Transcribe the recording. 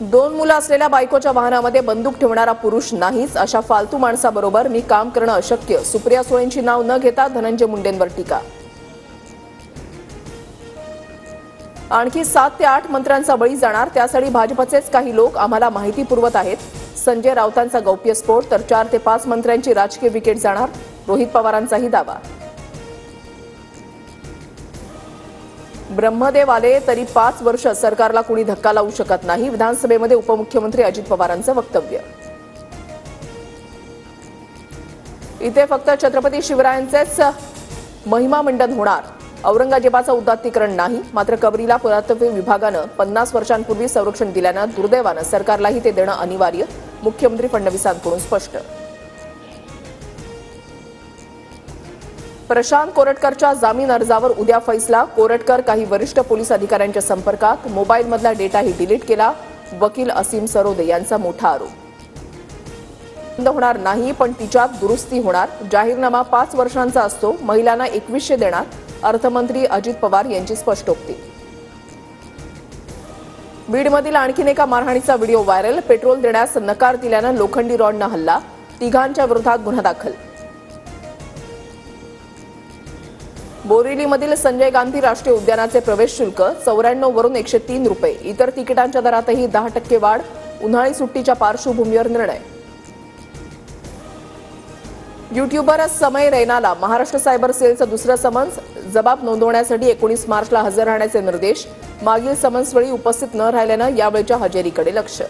दोन मुलं असलेल्या बायकोच्या वाहनामध्ये बंदूक ठेवणारा पुरुष नाहीच, अशा फालतू माणसाबरोबर मी काम करणं अशक्य. सुप्रिया सुळेंची नाव न घेता धनंजय मुंडेंवर टीका. आणखी 7 ते 8 मंत्र्यांचा बळी जाणार, त्यासाठी भाजपचेच काही लोक आम्हाला माहिती पुरवत आहेत. संजय राऊतांचा गौप्यस्फोट, तर 4 ते 5 मंत्र्यांची राजकीय विकेट जाणार, रोहित पवारांचाही दावा. ब्रह्मदेव आले तरी 5 वर्ष सरकारला कुणी धक्का लावू शकत नाही, विधानसभेमध्ये उपमुख्यमंत्री अजित पवारांचं वक्तव्य. इथे फक्त छत्रपती शिवरायांचेच महिमा मंडन होणार, औरंगजेबाचं उदात्तीकरण नाही. मात्र कबरीला पुरातत्व विभागानं 50 वर्षांपूर्वी संरक्षण दिल्यानं दुर्दैवानं सरकारलाही ते देणं अनिवार्य, मुख्यमंत्री फडणवीसांकडून स्पष्ट. प्रशांत कोरटकरच्या जामीन अर्जावर उद्या फैसला. कोरटकर काही वरिष्ठ पोलीस अधिकाऱ्यांच्या संपर्कात, मोबाईलमधला डेटाही डिलीट केला. वकील असीम सरोदे यांचा मोठा आरोप. बंद होणार नाही, पण तिच्यात दुरुस्ती होणार. जाहीरनामा 5 वर्षांचा असतो, महिलांना 2100 देणार, अर्थमंत्री अजित पवार यांची स्पष्टोक्ती. बीडमधील आणखीन एका मारहाणीचा व्हिडिओ व्हायरल. पेट्रोल देण्यास नकार दिल्यानं लोखंडी रॉडनं हल्ला, तिघांच्या विरोधात गुन्हा दाखल. बोरिवलीमधील संजय गांधी राष्ट्रीय उद्यानाचे प्रवेश शुल्क 94 वरून 103 रुपये. इतर तिकिटांच्या दरातही 10% वाढ. उन्हाळी सुट्टीच्या पार्श्वभूमीवर निर्णय. युट्यूबर समय रैनाला महाराष्ट्र सायबर सेलचं दुसरं समन्स. जबाब नोंदवण्यासाठी 19 मार्चला हजर राहण्याचे निर्देश. मागील समन्सवेळी उपस्थित न राहिल्यानं यावेळच्या हजेरीकडे लक्ष.